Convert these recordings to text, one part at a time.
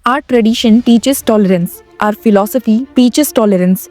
Our tradition teaches tolerance. Our philosophy preaches tolerance.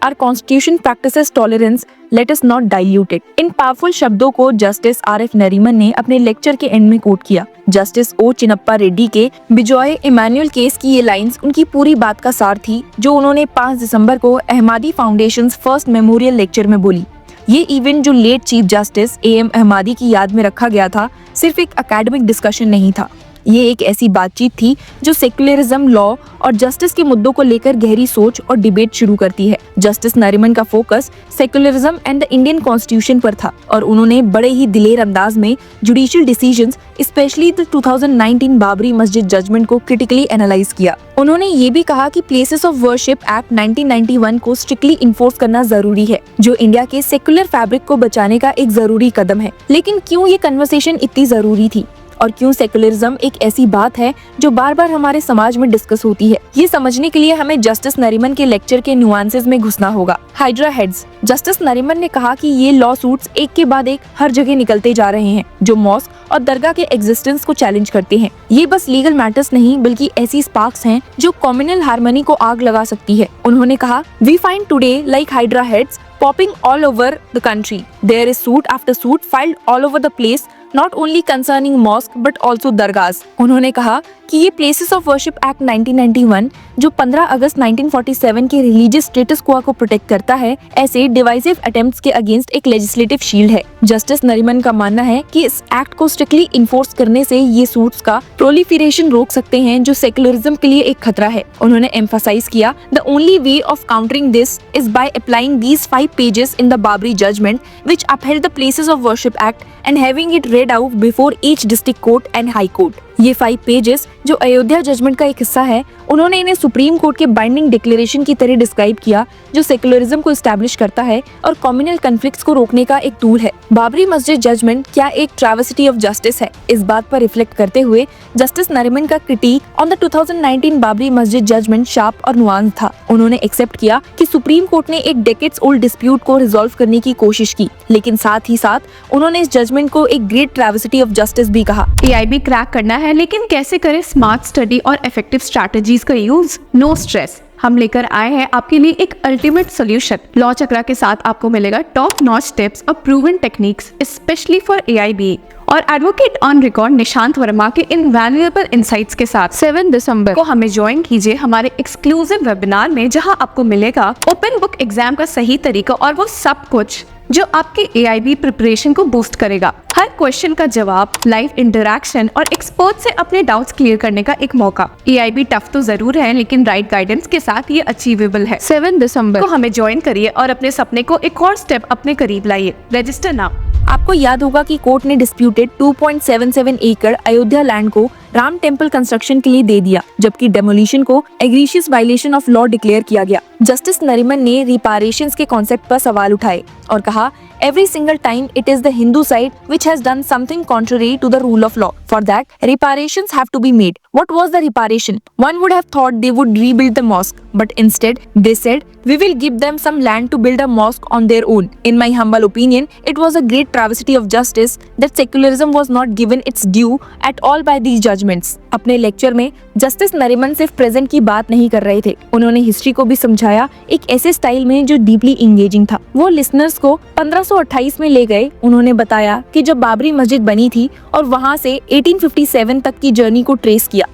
Our constitution practices tolerance. Let us not dilute it. In powerful शब्दों को justice RF Nariman ने अपने lecture के and में coat किया। Justice ओ चिन्नप्पा रेड्डी के Bijoy Emmanuel case की ये लाइंस उनकी पूरी बात का सार थी, जो उन्होंने 5 दिसंबर को Ahmadi foundation first memorial lecture में बोली। ये इवेंट जो late chief justice AM Ahmadi की याद में रखा गया था, सिर्फ एक एकेडमिक डिस्कशन नहीं था। ये एक ऐसी बातचीत थी जो सेक्युलरिज्म, लॉ और जस्टिस के मुद्दों को लेकर गहरी सोच और डिबेट शुरू करती है। जस्टिस नरीमन का focus secularism and the Indian constitution पर था और उन्होंने बड़े ही दिलेर अंदाज में judicial decisions, specially the 2019 Babri मस्जिद जजमेंट को क्रिटिकली एनालाइज किया। उन्होंने ये भी कहा कि प्लेसेस ऑफ वर्शिप एक्ट 1991 को स्ट्रिक्टली इन्फोर्स करना जरूरी है, जो इंडिया के सेक्युलर फैब्रिक को बचाने का एक जरूरी कदम है। लेकिन क्यों ये कन्वर्सेशन इतनी जरूरी थी और क्यों सेक्युलरिज्म एक ऐसी बात है जो बार बार हमारे समाज में डिस्कस होती है? ये समझने के लिए हमें जस्टिस नरीमन के लेक्चर के नुआंसेस में घुसना होगा। Hydra heads. जस्टिस नरीमन ने कहा कि ये लॉ सूट्स एक के बाद एक हर जगह निकलते जा रहे हैं, जो मॉस्क और दरगाह के एग्जिस्टेंस को चैलेंज करते हैं। ये बस लीगल मैटर्स नहीं, बल्कि ऐसी स्पार्क्स हैं जो कम्युनल हार्मनी को आग लगा सकती है। उन्होंने कहा, we find today like hydra heads popping all over the country. There is suit after suit filed all over the place, not only concerning mosque but also दरगाहs। उन्होंने कहा कि ये प्लेसेस ऑफ वर्शिप एक्ट 1991 जो 15 अगस्त 1947 के religious status क्वा को protect करता है, ऐसे डिवाइसिव अटेम्प्ट्स के अगेंस्ट एक लेजिस्लेटिव शील्ड है। जस्टिस नरीमन का मानना है कि इस एक्ट को स्ट्रिक्टली इन्फोर्स करने से ये सूट्स का प्रोलिफरेशन रोक सकते हैं, जो सेक्युलरिज्म के लिए एक खतरा है। उन्होंने एम्फसाइज किया, the only way of countering this is by applying these 5 pages in the Babri judgment which upheld the Places of Worship Act and having it read out before each district court and high court। ये 5 pages जो Ayodhya judgement का एक हिस्सा है, उन्होंने इन्हें supreme court के binding declaration की तरह डिस्क्राइब किया, जो सेक्युलरिज्म को एस्टैब्लिश करता है और कम्युनल कॉन्फ्लिक्ट्स को रोकने का एक टूल है। बाबरी मस्जिद जजमेंट क्या एक ट्रैवर्सिटी ऑफ जस्टिस है? इस बात पर रिफ्लेक्ट करते हुए जस्टिस नरीमन का क्रिटिक ऑन द 2019 बाबरी मस्जिद जजमेंट शार्प और नुआंस था। उन्होंने एक्सेप्ट किया कि सुप्रीम कोर्ट ने एक डेकेड्स ओल्ड डिस्प्यूट को रिजॉल्व करने की कोशिश की, लेकिन साथ ही साथ उन्होंने इस जजमेंट को एक ग्रेट ट्रैवर्सिटी ऑफ जस्टिस भी कहा। AIB क्रैक करना है, लेकिन कैसे करें स्मार्ट स्टडी और इफेक्टिव स्ट्रैटेजीज का यूज? नो स्ट्रेस, हम लेकर आए हैं आपके लिए एक अल्टीमेट सोल्यूशन। लॉ चक्रा के साथ आपको मिलेगा टॉप नॉच टिप्स और proven techniques specially for AIB और advocate on record Nishant Verma के इनवैल्यूएबल इनसाइट्स के साथ 7 दिसंबर को हमें ज्वाइन कीजिए हमारे एक्सक्लूसिव वेबिनार में, जहां आपको मिलेगा ओपन बुक एग्जाम का सही तरीका और वो सब कुछ जो आपके AIB प्रिपरेशन को बूस्ट करेगा। हर क्वेश्चन का जवाब, लाइव इंटरैक्शन और एक्सपर्ट से अपने डाउट्स क्लियर करने का एक मौका। AIB टफ तो जरूर है, लेकिन राइट गाइडेंस के साथ ये अचीवेबल है। 7 दिसंबर को हमें ज्वाइन करिए और अपने सपने को एक और स्टेप अपने करीब लाइए। Register now. आपको याद होगा कि कोर्ट ने डिस्प्यूटेड 2.77 एकड़ अयोध्या लैंड को राम टेम्पल कंस्ट्रक्शन के लिए दे दिया, जबकि डेमोलिशन को एग्रीशियस वायलेशन ऑफ लॉ डिक्लेयर किया गया। जस्टिस नरीमन ने रिपारेशंस के कॉन्सेप्ट पर सवाल उठाए और कहा, every single time it is the Hindu side which has done something contrary to the rule of law. For that, reparations have to be made. What was the reparation? One would have thought they would rebuild the mosque, but instead they said, we will give them some land to build a mosque on their own. In my humble opinion, it was a great travesty of justice that secularism was not given its due at all by these judgments. अपने lecture में justice Nariman सिर्फ present की बात नहीं कर रहे थे, उन्होंने हिस्ट्री को भी समझाया एक ऐसे स्टाइल में जो डीपली इंगेजिंग था। वो लिसनर्स को 1528 में ले गए। उन्होंने बताया कि जब बाबरी मस्जिद बनी थी और वहाँ से 1857 तक की जर्नी को ट्रेस किया,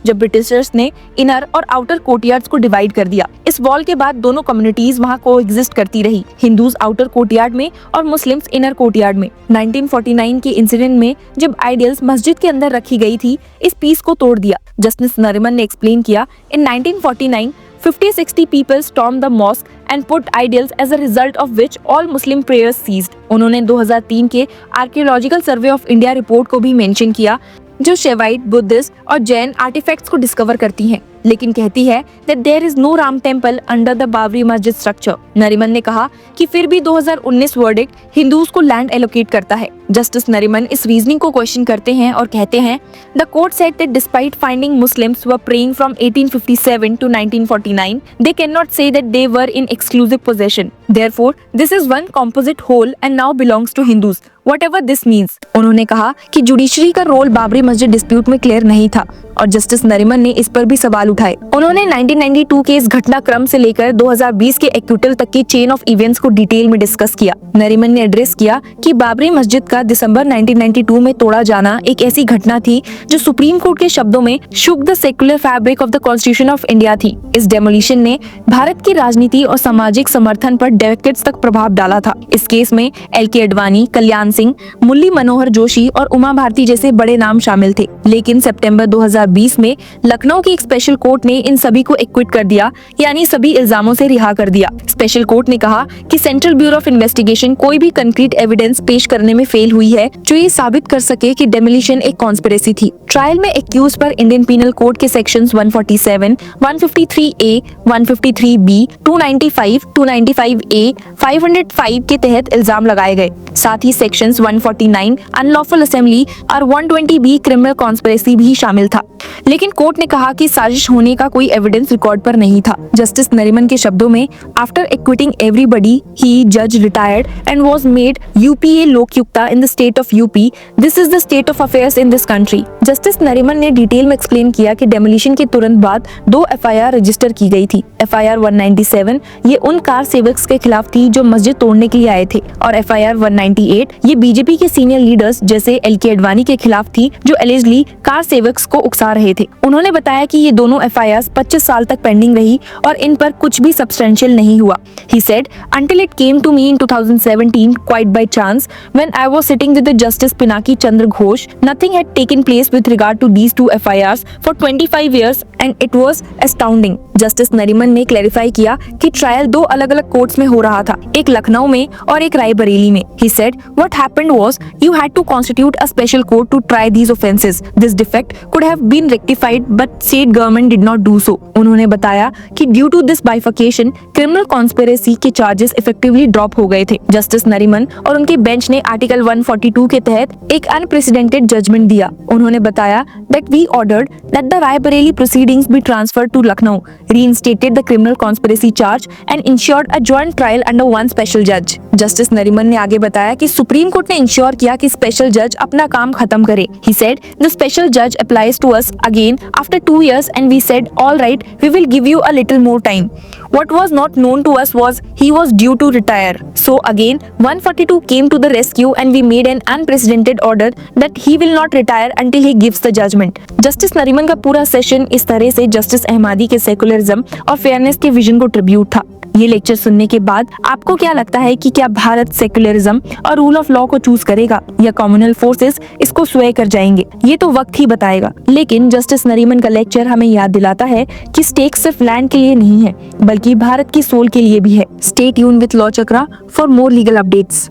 जब ब्रिटिशर्स ने इनर और आउटर कोर्टयार्ड्स को डिवाइड कर दिया। इस वॉल के बाद दोनों कम्युनिटीज वहाँ को एग्जिस्ट करती रही, हिंदूज आउटर कोर्टयार्ड में और मुस्लिम्स इनर कोर्टयार्ड में। 1949 के इंसिडेंट में जब आइडियल्स मस्जिद के अंदर रखी गई थी, इस पीस को तोड़ दिया। जस्टिस नरीमन ने एक्सप्लेन किया, इन 1949 50-60 people stormed the mosque and put idols as a result of which all Muslim prayers ceased। उन्होंने 2003 के archaeological survey of India report को भी मेंशन किया, जो शेवाइट, बुद्धिस्ट और जैन आर्टिफैक्ट्स को डिस्कवर करती हैं, लेकिन कहती है that there is no Ram temple under the Babri मस्जिद स्ट्रक्चर। नरीमन ने कहा कि फिर भी 2019 वर्डिक्ट हिंदूज को लैंड एलोकेट करता है। जस्टिस नरीमन इस रीजनिंग को क्वेश्चन करते हैं और कहते हैं, the court said that despite finding Muslims were praying from 1857 to 1949, they cannot say that they were in exclusive possession. Therefore, this is one composite whole and now belongs to Hindus. Whatever this means। उन्होंने कहा कि judiciary का role Babri मस्जिद dispute में clear नहीं था। और justice Nariman ने इस पर भी सवाल उठाए। उन्होंने 1992 के इस घटनाक्रम से लेकर 2020 के एक्विटल तक की चेन ऑफ इवेंट्स को डिटेल में डिस्कस किया। नरीमन ने एड्रेस किया कि बाबरी मस्जिद का दिसंबर 1992 में तोड़ा जाना एक ऐसी घटना थी जो सुप्रीम कोर्ट के शब्दों में shook the secular fabric of the constitution of India थी। इस डेमोलिशन ने भारत की राजनीति और सामाजिक समर्थन पर डेकेड्स तक प्रभाव डाला था। इस केस में एल.के. अडवाणी, कल्याण सिंह, मुरली मनोहर जोशी और उमा भारती जैसे बड़े नाम शामिल थे। लेकिन सितंबर 2020 में लखनऊ की एक स्पेशल कोर्ट ने इन सभी को एक्विट कर दिया, यानी सभी इल्जामों से रिहा कर दिया। स्पेशल कोर्ट ने कहा कि सेंट्रल ब्यूरो ऑफ इन्वेस्टिगेशन कोई भी कंक्रीट एविडेंस पेश करने में फेल हुई है जो ये साबित कर सके कि डेमोलिशन एक कॉन्स्पिरेसी थी। ट्रायल में एक्यूज पर इंडियन पीनल कोड के सेक्शंस 147, 153A, 153B, 295, 295A, 505 के तहत इल्जाम लगाए गए। साथ ही सेक्शंस 149 अनलॉफुल असेंबली और 120B क्रिमिनल कॉन्स्पिरेसी भी शामिल था। लेकिन कोर्ट ने कहा कि साजिश होने का कोई एविडेंस रिकॉर्ड पर नहीं था। जस्टिस नरीमन के शब्दों में, आफ्टर एक्विटिंग एवरीबडी, ही जज retired and was made UPA Lokayukta in the state of UP। This is the state of affairs in this country. Justice Nariman ने डिटेल में एक्सप्लेन किया कि डेमोलिशन के तुरंत बाद 2 FIR रजिस्टर की गई थी। FIR 197 ये उन कार सेवक्स के खिलाफ थी जो मस्जिद तोड़ने के लिए आए थे, और FIR 198 ये बीजेपी के सीनियर लीडर्स जैसे एल.के. अडवाणी के खिलाफ थी जो एलिजली कार सेवक्स को उकसा रहे थे। उन्होंने बताया कि ये दोनों FIRs 25 साल तक पेंडिंग रही और इन पर कुछ भी सब्सटेंशियल नहीं हुआ। He said, until it came to me in 2017 quite by chance when I was sitting with the Justice Pinaki Chandra Ghosh, nothing had taken place with regard to these 2 FIRs for 25 years and it was astounding. Justice Nariman ने clarify किया कि trial 2 अलग-अलग courts में हो रहा था, एक लखनऊ में और एक रायबरेली में। He said, what happened was you had to constitute a special court to try these offences. This defect could have been rectified but state government did not do so. उन्होंने बताया कि due to this bifurcation criminal conspiracy के charges effectively drop हो गए थे। Justice Nariman और उनके bench ने आर्टिकल 142 के तहत एक अनप्रेसिडेंटेड जजमेंट दिया। उन्होंने बताया that we ordered that the Raebareli proceedings be transferred to Lucknow, reinstated the criminal conspiracy charge and ensured a joint trial under one special judge. Justice Nariman ने आगे बताया कि सुप्रीम कोर्ट ने इंश्योर किया कि स्पेशल जज अपना काम खत्म करे। He said the special judge applies to us again after 2 years and we said all right, we will give you a little more time. What was not known to us was he was due to retire. So again 142 came to the rescue and we made an unprecedented order that he will not retire until he gives the judgment. Justice Nariman का पूरा session इस तरह से justice Ahmadi के secularism और fairness के vision को tribute था। ये लेक्चर सुनने के बाद आपको क्या लगता है कि क्या भारत सेकुलरिज्म और रूल ऑफ लॉ को चूज करेगा या कम्युनल फोर्सेस इसको स्वे कर जाएंगे? ये तो वक्त ही बताएगा। लेकिन जस्टिस नरीमन का लेक्चर हमें याद दिलाता है कि स्टेक सिर्फ लैंड के लिए नहीं है बल्कि भारत की सोल के लिए भी है। Stay tune with law chakra for more legal updates.